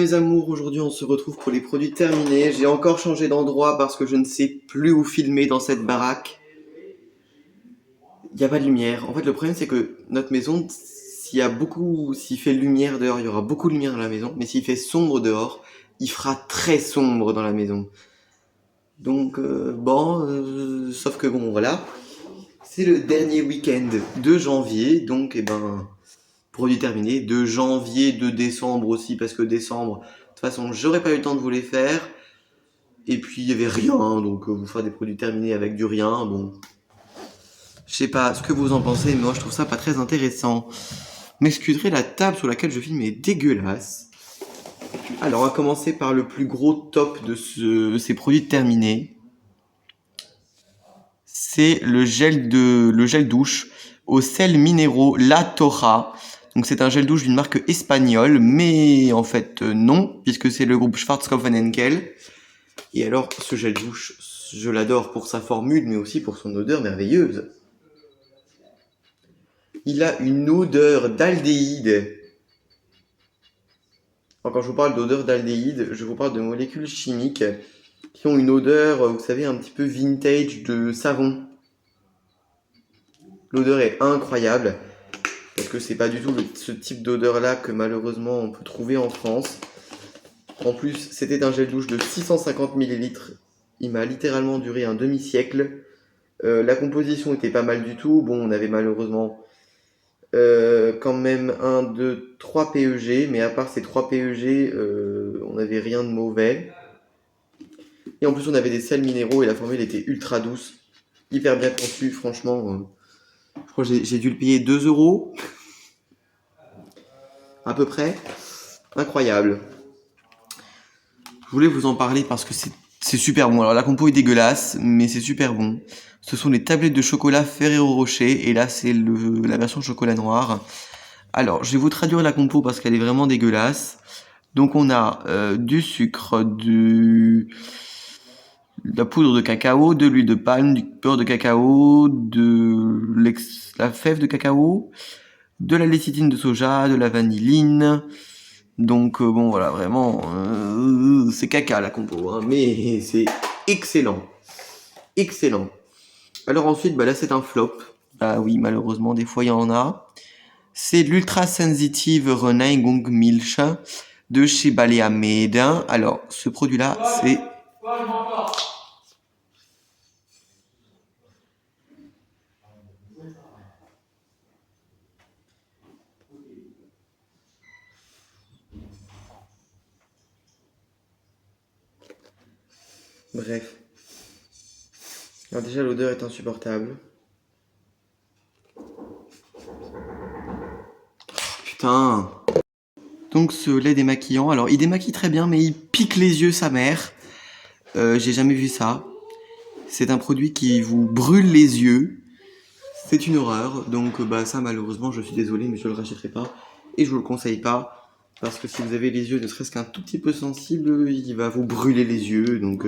mes amours, aujourd'hui on se retrouve pour les produits terminés. J'ai encore changé d'endroit parce que je ne sais plus où filmer dans cette baraque. Il n'y a pas de lumière. En fait, le problème c'est que notre maison, s'il fait lumière dehors, il y aura beaucoup de lumière dans la maison. Mais s'il fait sombre dehors, il fera très sombre dans la maison. Donc sauf que bon voilà. C'est le dernier week-end de janvier, donc produit terminé. De janvier, de décembre aussi, parce que décembre, de toute façon, j'aurais pas eu le temps de vous les faire. Et puis il y avait rien, donc vous faire des produits terminés avec du rien, bon. Je sais pas ce que vous en pensez, mais moi je trouve ça pas très intéressant. M'excuserez, la table sur laquelle je filme est dégueulasse. Alors on va commencer par le plus gros top de ces produits terminés. C'est le gel douche aux sels minéraux La Torra. Donc c'est un gel douche d'une marque espagnole, mais en fait non, puisque c'est le groupe Schwarzkopf Henkel. Et alors ce gel douche, je l'adore pour sa formule, mais aussi pour son odeur merveilleuse. Il a une odeur d'aldéhyde. Alors, quand je vous parle d'odeur d'aldéhyde, je vous parle de molécules chimiques qui ont une odeur, vous savez, un petit peu vintage de savon. L'odeur est incroyable, parce que c'est pas du tout ce type d'odeur-là que malheureusement on peut trouver en France. En plus, c'était un gel douche de 650 ml. Il m'a littéralement duré un demi-siècle. La composition était pas mal du tout. Bon, on avait malheureusement quand même 1, 2, 3 PEG, mais à part ces 3 PEG, on n'avait rien de mauvais. Et en plus, on avait des sels minéraux et la formule était ultra douce, hyper bien conçue, franchement. Je crois que j'ai dû le payer 2 euros, à peu près. Incroyable. Je voulais vous en parler parce que c'est super bon. Alors la compo est dégueulasse, mais c'est super bon. Ce sont les tablettes de chocolat Ferrero Rocher, et là c'est la version chocolat noir. Alors, je vais vous traduire la compo parce qu'elle est vraiment dégueulasse. Donc on a du sucre, de la poudre de cacao, de l'huile de palme, du beurre de cacao, la fève de cacao, de la lécithine de soja, de la vanilline. Donc bon voilà, vraiment, c'est caca la compo, hein, mais c'est excellent. Excellent. Alors ensuite, là c'est un flop. Ah oui, malheureusement, des fois il y en a. C'est l'Ultra Sensitive Reinigung Milch de chez Balea Med. Alors, ce produit-là, c'est... Bref. Alors déjà, l'odeur est insupportable. Putain. Donc ce lait démaquillant, alors il démaquille très bien, mais il pique les yeux sa mère. J'ai jamais vu ça. C'est un produit qui vous brûle les yeux. C'est une horreur. Donc ça malheureusement, je suis désolé, mais je le rachèterai pas. Et je vous le conseille pas. Parce que si vous avez les yeux ne serait-ce qu'un tout petit peu sensibles, il va vous brûler les yeux. Donc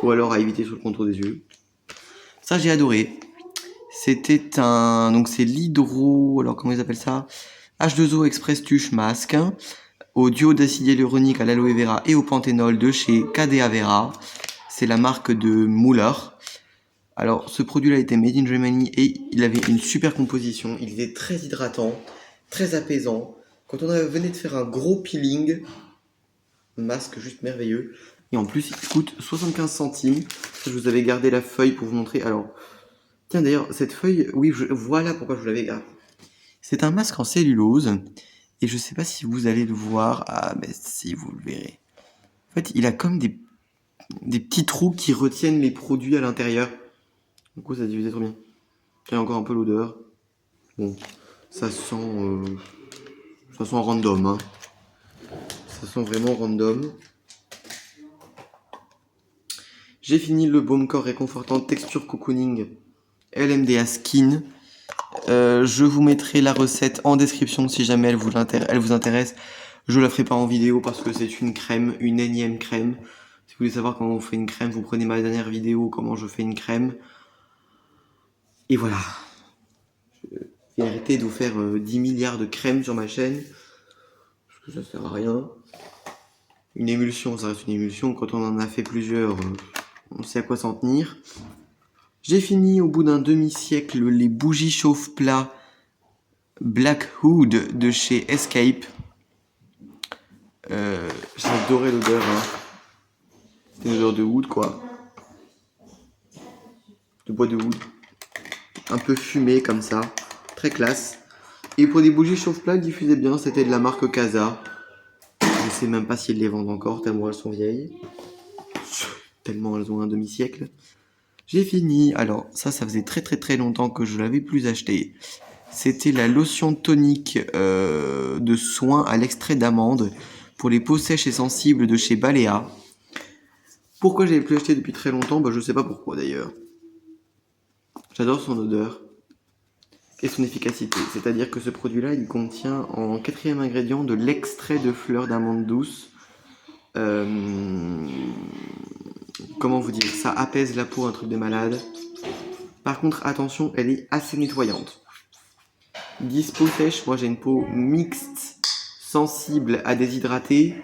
ou alors à éviter sur le contour des yeux. Ça j'ai adoré. C'était donc c'est l'hydro... Alors comment ils appellent ça? H2O Express Tuche Masque. Au duo d'acide hyaluronique à l'aloe vera et au panthénol de chez KDA Vera. C'est la marque de Müller. Alors ce produit-là était made in Germany et il avait une super composition. Il était très hydratant, très apaisant. Quand on venait de faire un gros peeling, masque juste merveilleux. Et en plus, il coûte 75 centimes. Je vous avais gardé la feuille pour vous montrer. Alors, tiens d'ailleurs, cette feuille, oui, voilà pourquoi je vous l'avais gardée. C'est un masque en cellulose. Et je sais pas si vous allez le voir. Ah, mais si, vous le verrez. En fait, il a comme des petits trous qui retiennent les produits à l'intérieur. Du coup, ça divisait trop bien. Il y a encore un peu l'odeur. Bon, ça sent random, hein. Ça sent vraiment random. J'ai fini le baume corps réconfortant texture cocooning LMDA Skin. Je vous mettrai la recette en description si jamais elle vous intéresse. Je la ferai pas en vidéo parce que c'est une crème, une énième crème. Si vous voulez savoir comment on fait une crème, vous prenez ma dernière vidéo comment je fais une crème. Et voilà. Je vais arrêter de vous faire 10 milliards de crèmes sur ma chaîne. Parce parce que ça sert à rien. Une émulsion, ça reste une émulsion. Quand on en a fait plusieurs, on sait à quoi s'en tenir. J'ai fini au bout d'un demi-siècle les bougies chauffe-plat Black Hood de chez Escape. J'adorais l'odeur. Hein. C'est une odeur de wood, quoi. De bois de wood. Un peu fumé comme ça. Très classe. Et pour des bougies chauffe-plat, elles diffusaient bien. C'était de la marque Casa. Je sais même pas si elles les vendent encore, tellement elles sont vieilles. Tellement elles ont un demi-siècle. J'ai fini. Alors, ça faisait très longtemps que je l'avais plus acheté. C'était la lotion tonique de soin à l'extrait d'amande pour les peaux sèches et sensibles de chez Balea. Pourquoi je l'avais plus acheté depuis très longtemps? Je sais pas pourquoi d'ailleurs. J'adore son odeur et son efficacité. C'est-à-dire que ce produit-là, il contient en 4e ingrédient de l'extrait de fleurs d'amande douce. Comment vous dire? Ça apaise la peau, un truc de malade. Par contre, attention, elle est assez nettoyante. 10 peau sèche, moi j'ai une peau mixte, sensible à déshydrater.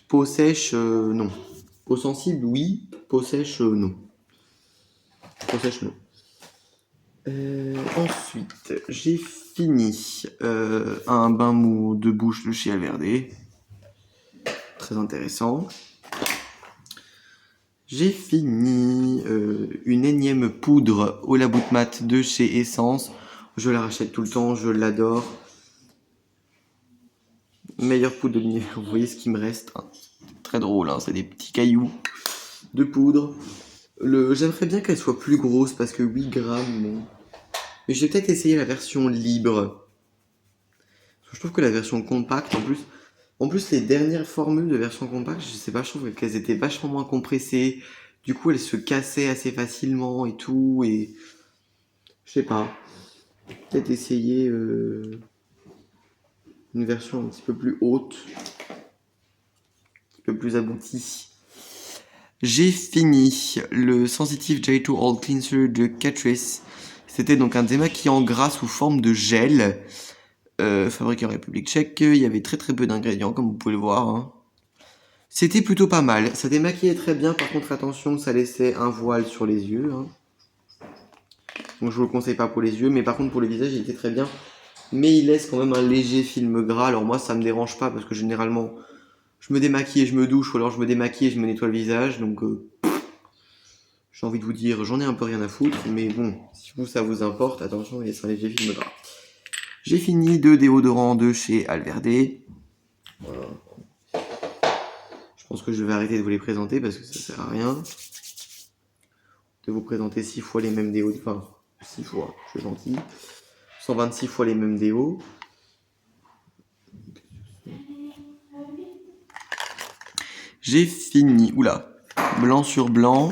Peau sèche, non. Peau sensible, oui. Peau sèche, non. Peau sèche, non. Ensuite, j'ai fini un bain mou de bouche de chez Alverde. Très intéressant. J'ai fini une énième poudre au la bout mat de chez Essence. Je la rachète tout le temps, je l'adore. Meilleure poudre de l'univers. Vous voyez ce qui me reste. Hein. Très drôle, hein. C'est des petits cailloux de poudre. J'aimerais bien qu'elle soit plus grosse parce que 8 grammes, bon. Mais je vais peut-être essayer la version libre. Je trouve que la version compacte, en plus les dernières formules de version compacte, je sais pas, je trouve qu'elles étaient vachement moins compressées. Du coup, elles se cassaient assez facilement et tout. Et je sais pas. Peut-être essayer une version un petit peu plus haute, un petit peu plus aboutie. J'ai fini le Sensitive J2 Oil Cleanser de Catrice. C'était donc un démaquillant gras sous forme de gel, fabriqué en République tchèque. Il y avait très peu d'ingrédients, comme vous pouvez le voir. Hein. C'était plutôt pas mal. Ça démaquillait très bien. Par contre, attention, ça laissait un voile sur les yeux. Hein. Donc je vous le conseille pas pour les yeux, mais par contre pour le visage, il était très bien. Mais il laisse quand même un léger film gras. Alors moi, ça me dérange pas parce que généralement, je me démaquille et je me douche, ou alors je me démaquille et je me nettoie le visage. Donc j'ai envie de vous dire, j'en ai un peu rien à foutre, mais bon, si vous ça vous importe, attention, il y a un léger film gras. J'ai fini 2 déodorants de chez Alverde. Voilà. Je pense que je vais arrêter de vous les présenter parce que ça sert à rien. De vous présenter 6 fois les mêmes déos, enfin 6 fois, je suis gentil. 126 fois les mêmes déos. J'ai fini, oula, blanc sur blanc.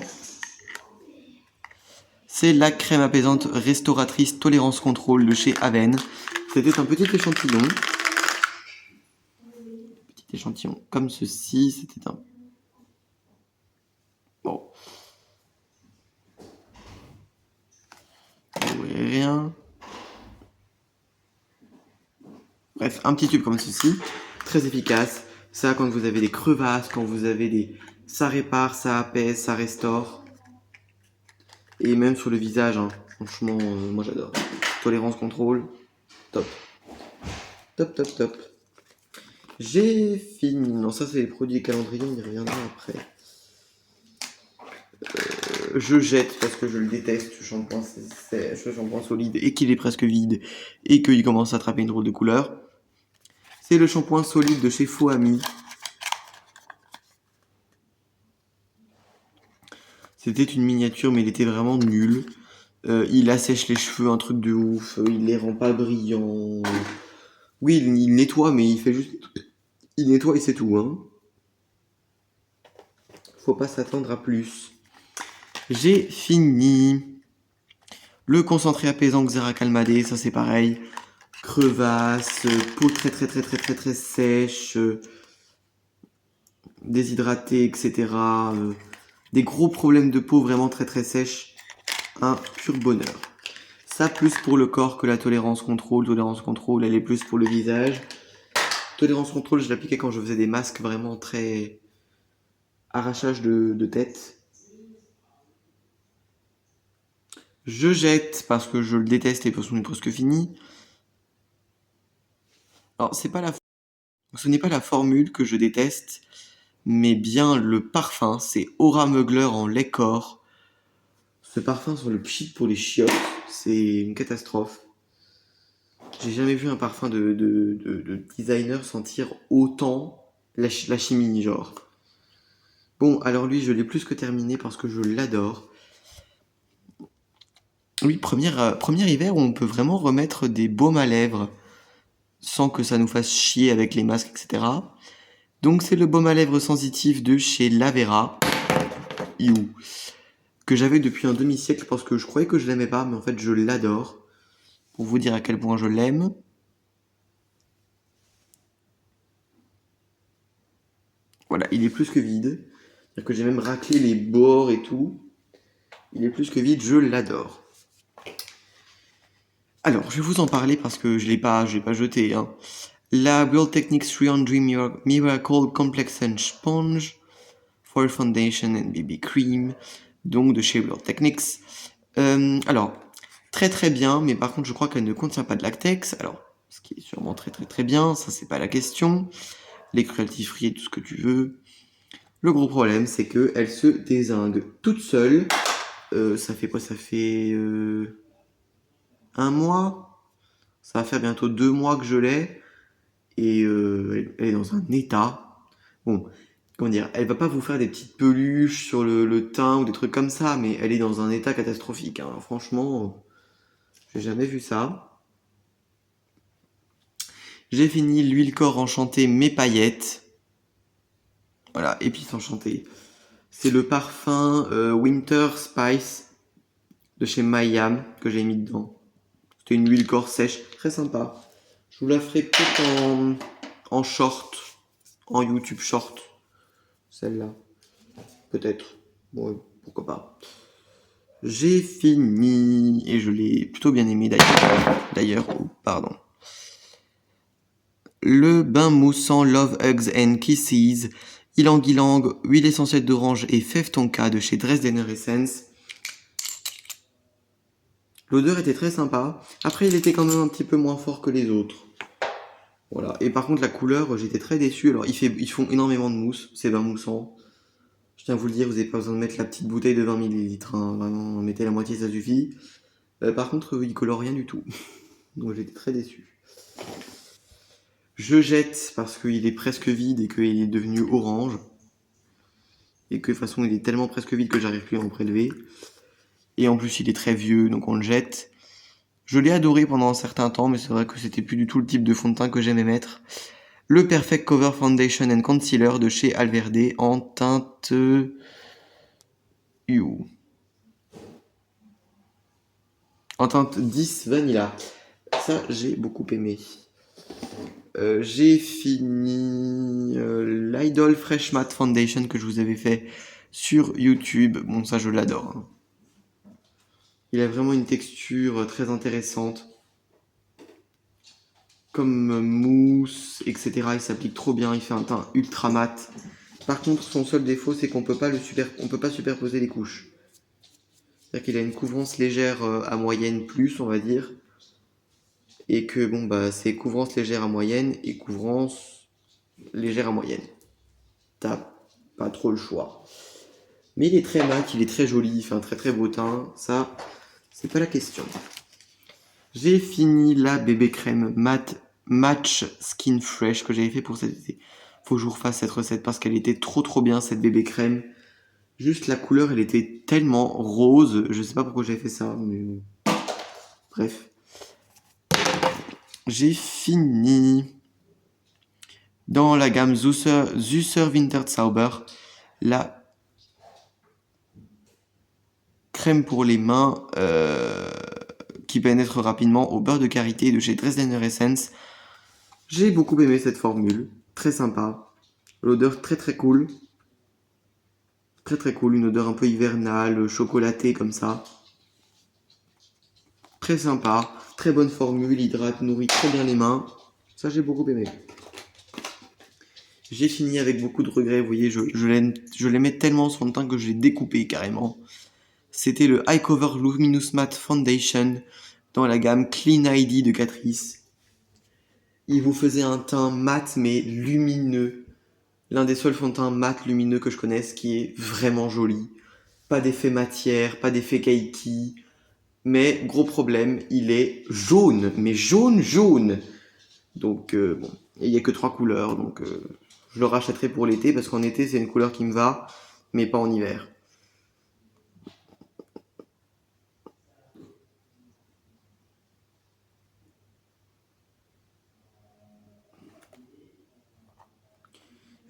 C'est la crème apaisante restauratrice tolérance contrôle de chez Aven. C'était un petit échantillon. Petit échantillon comme ceci. C'était un... Bon. Vous voyez rien. Bref, un petit tube comme ceci. Très efficace. Ça, quand vous avez des crevasses, quand vous avez des... Ça répare, ça apaise, ça restaure. Et même sur le visage, hein. Franchement, moi j'adore. Tolérance contrôle, top. Top. J'ai fini. Non, ça c'est les produits calendrier, on y reviendra après. Je jette parce que je le déteste, ce shampoing solide et qu'il est presque vide et qu'il commence à attraper une drôle de couleur. C'est le shampoing solide de chez Faux Ami. C'était une miniature mais il était vraiment nul. Il assèche les cheveux, un truc de ouf. Il les rend pas brillants. Oui, il nettoie mais il fait juste... Il nettoie et c'est tout. Hein. Faut pas s'attendre à plus. J'ai fini. Le concentré apaisant Xeracalmade, ça c'est pareil. Crevasse, peau très sèche, déshydratée, etc. Des gros problèmes de peau vraiment très sèche. Un pur bonheur. Ça plus pour le corps que la tolérance contrôle. Tolérance contrôle, elle est plus pour le visage. Tolérance contrôle, je l'appliquais quand je faisais des masques vraiment très arrachage de tête. Je jette parce que je le déteste et parce qu'on est presque fini. Alors, ce n'est pas la formule que je déteste, mais bien le parfum. C'est Aura Mugler en lait corps. Ce parfum sur le pchit pour les chiottes, c'est une catastrophe. J'ai jamais vu un parfum de designer sentir autant la chimie, genre. Bon, alors lui, je l'ai plus que terminé parce que je l'adore. Oui, premier hiver où on peut vraiment remettre des baumes à lèvres sans que ça nous fasse chier avec les masques, etc. Donc c'est le baume à lèvres sensitif de chez Lavera, que j'avais depuis un demi-siècle parce que je croyais que je l'aimais pas, mais en fait je l'adore. Pour vous dire à quel point je l'aime. Voilà, il est plus que vide. C'est-à-dire que j'ai même raclé les bords et tout. Il est plus que vide, je l'adore. Alors, je vais vous en parler parce que je l'ai pas jeté. Hein. La Real Techniques 300 Miracle Complexion Sponge for Foundation and BB Cream, donc de chez Real Techniques. Alors, très très bien, mais par contre, je crois qu'elle ne contient pas de latex. Alors, ce qui est sûrement très très très bien, ça c'est pas la question. Les cruelty free et tout ce que tu veux. Le gros problème, c'est qu'elle se dézingue toute seule. Ça fait quoi? Ça fait un mois. Ça va faire bientôt 2 mois que je l'ai. Et elle est dans un état. Bon, comment dire, elle va pas vous faire des petites peluches sur le teint ou des trucs comme ça, mais elle est dans un état catastrophique. Hein. Franchement, j'ai jamais vu ça. J'ai fini l'huile corps enchantée mes paillettes. Voilà, épices enchantées. C'est le parfum Winter Spice de chez Mayam que j'ai mis dedans. C'était une huile corps sèche, très sympa. Je vous la ferai peut-être en short, en YouTube short, celle-là. Peut-être. Bon, pourquoi pas. J'ai fini et je l'ai plutôt bien aimé d'ailleurs. Oh, pardon. Le bain moussant Love Hugs and Kisses, ylang ylang, huile essentielle d'orange et fève tonka de chez Dresdener Essence. L'odeur était très sympa. Après, il était quand même un petit peu moins fort que les autres. Voilà. Et par contre, la couleur, j'étais très déçu. Alors, ils font énormément de mousse, ces bains moussants. Je tiens à vous le dire, vous n'avez pas besoin de mettre la petite bouteille de 20 ml. Hein. Vraiment, mettez la moitié, ça suffit. Par contre, ils colorent rien du tout. Donc, j'étais très déçu. Je jette parce qu'il est presque vide et qu'il est devenu orange. Et que de toute façon, il est tellement presque vide que j'arrive plus à en prélever. Et en plus, il est très vieux, donc on le jette. Je l'ai adoré pendant un certain temps, mais c'est vrai que c'était plus du tout le type de fond de teint que j'aimais mettre. Le Perfect Cover Foundation and Concealer de chez Alverde en teinte... En teinte 10 Vanilla. Ça, j'ai beaucoup aimé. J'ai fini l'Idol Fresh Matte Foundation que je vous avais fait sur YouTube. Bon, ça, je l'adore. Hein. Il a vraiment une texture très intéressante. Comme mousse, etc. Il s'applique trop bien. Il fait un teint ultra mat. Par contre, son seul défaut, c'est qu'on peut pas superposer les couches. C'est-à-dire qu'il a une couvrance légère à moyenne plus, on va dire. Et que bon bah c'est couvrance légère à moyenne et couvrance légère à moyenne. T'as pas trop le choix. Mais il est très mat, il est très joli, il fait un très très beau teint. Ça, c'est pas la question. J'ai fini la bébé crème mat Match Skin Fresh que j'avais fait pour cet été. Faut que je vous refasse cette recette parce qu'elle était trop bien cette bébé crème. Juste la couleur, elle était tellement rose. Je sais pas pourquoi j'avais fait ça, mais bref. J'ai fini dans la gamme Süßer Winterzauber la crème pour les mains qui pénètre rapidement au beurre de karité de chez Dresdener Essence. J'ai beaucoup aimé cette formule, très sympa. L'odeur très cool. Très cool, une odeur un peu hivernale, chocolatée comme ça. Très sympa, très bonne formule, hydrate, nourrit très bien les mains. Ça, j'ai beaucoup aimé. J'ai fini avec beaucoup de regrets, vous voyez, je l'aimais tellement son teint que je l'ai découpé carrément. C'était le High Cover Luminous Matte Foundation dans la gamme Clean ID de Catrice. Il vous faisait un teint mat mais lumineux. L'un des seuls fonds de teint mat lumineux que je connaisse qui est vraiment joli. Pas d'effet matière, pas d'effet kaki. Mais gros problème, il est jaune, mais jaune jaune. Donc bon, il n'y a que 3 couleurs, donc je le rachèterai pour l'été parce qu'en été c'est une couleur qui me va, mais pas en hiver.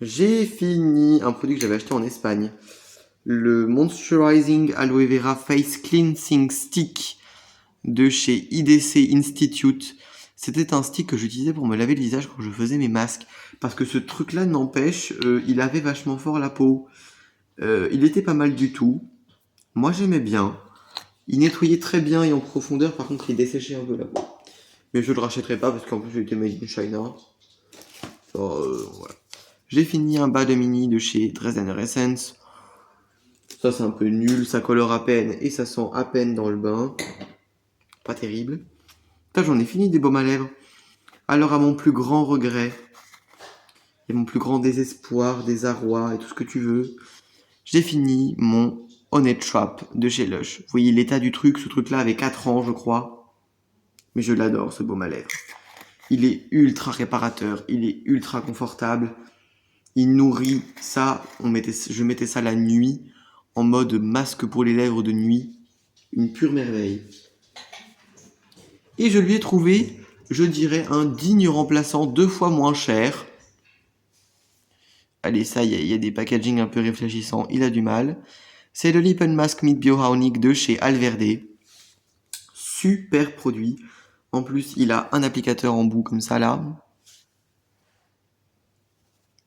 J'ai fini un produit que j'avais acheté en Espagne. Le Moisturizing Aloe Vera Face Cleansing Stick de chez IDC Institute. C'était un stick que j'utilisais pour me laver le visage quand je faisais mes masques. Parce que ce truc-là, n'empêche, il avait vachement fort la peau. Il était pas mal du tout. Moi, j'aimais bien. Il nettoyait très bien et en profondeur. Par contre, il desséchait un peu la peau. Mais je le rachèterai pas parce qu'en plus, il était made in China. Voilà. J'ai fini un bas de mini de chez Dresden Essence. Ça, c'est un peu nul. Ça colore à peine et ça sent à peine dans le bain. Pas terrible. Là, j'en ai fini des baumes à lèvres. Alors, à mon plus grand regret et mon plus grand désespoir, désarroi et tout ce que tu veux, j'ai fini mon Honey Trap de chez Lush. Vous voyez l'état du truc, ce truc-là avait 4 ans, je crois. Mais je l'adore, ce baume à lèvres. Il est ultra réparateur, il est ultra confortable. Il nourrit ça, je mettais ça la nuit, en mode masque pour les lèvres de nuit. Une pure merveille. Et je lui ai trouvé, je dirais, un digne remplaçant 2 fois moins cher. Allez, ça, il y a des packagings un peu réfléchissants, il a du mal. C'est le Lip Mask Mid Biohonic de chez Alverde. Super produit. En plus, il a un applicateur en bout comme ça, là.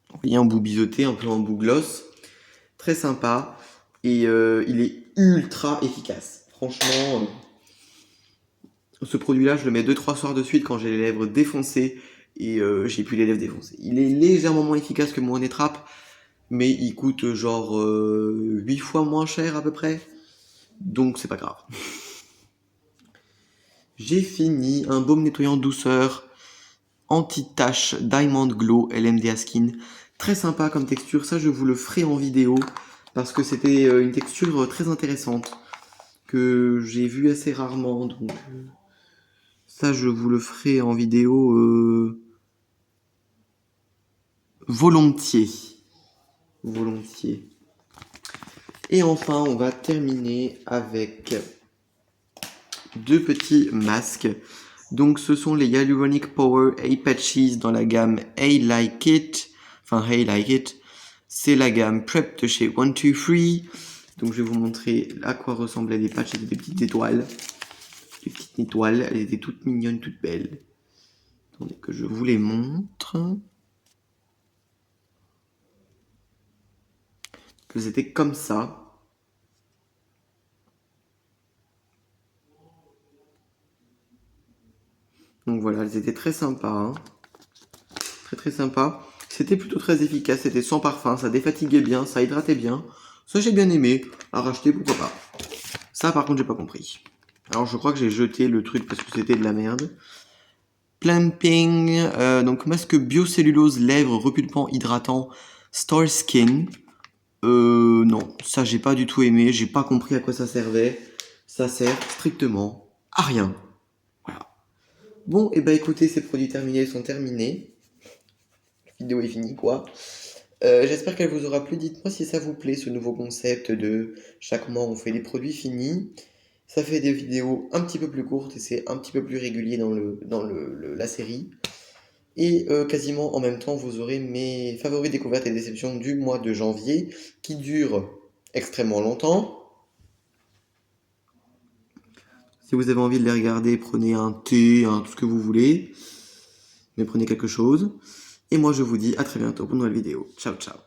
Vous voyez, un bout biseauté, un peu en bout gloss. Très sympa. Et il est ultra efficace. Franchement, ce produit-là, je le mets 2-3 soirs de suite quand j'ai les lèvres défoncées. Et j'ai plus les lèvres défoncées. Il est légèrement moins efficace que mon Honey Trap. Mais il coûte genre 8 fois moins cher à peu près. Donc c'est pas grave. J'ai fini un baume nettoyant douceur anti-tache Diamond Glow LMDA Skin. Très sympa comme texture, ça je vous le ferai en vidéo parce que c'était une texture très intéressante que j'ai vue assez rarement. Donc ça je vous le ferai en vidéo volontiers. Volontiers. Et enfin on va terminer avec 2 petits masques. Donc ce sont les Hyaluronic Power Eye Patches dans la gamme Hey Like It. Enfin Hey Like It. C'est la gamme Prep de chez 123. Donc je vais vous montrer à quoi ressemblaient les patchs. C'était des petites étoiles. Des petites étoiles. Elles étaient toutes mignonnes, toutes belles. Attendez que je vous les montre. Elles étaient comme ça. Donc voilà, elles étaient très sympas. Hein. Très sympa. C'était plutôt très efficace, c'était sans parfum, ça défatiguait bien, ça hydratait bien. Ça j'ai bien aimé, à racheter pourquoi pas. Ça par contre j'ai pas compris. Alors je crois que j'ai jeté le truc parce que c'était de la merde. Plumping, donc masque biocellulose lèvres repulpant hydratant Star Skin. Non, ça j'ai pas du tout aimé, j'ai pas compris à quoi ça servait. Ça sert strictement à rien. Voilà. Bon, et bah écoutez, ces produits terminés sont terminés. La vidéo est finie quoi. J'espère qu'elle vous aura plu. Dites-moi si ça vous plaît ce nouveau concept de chaque mois on fait des produits finis. Ça fait des vidéos un petit peu plus courtes et c'est un petit peu plus régulier dans la série. Et quasiment en même temps vous aurez mes favoris découvertes et déceptions du mois de janvier qui durent extrêmement longtemps. Si vous avez envie de les regarder, prenez un thé, tout ce que vous voulez. Mais prenez quelque chose. Et moi je vous dis à très bientôt pour une nouvelle vidéo. Ciao ciao.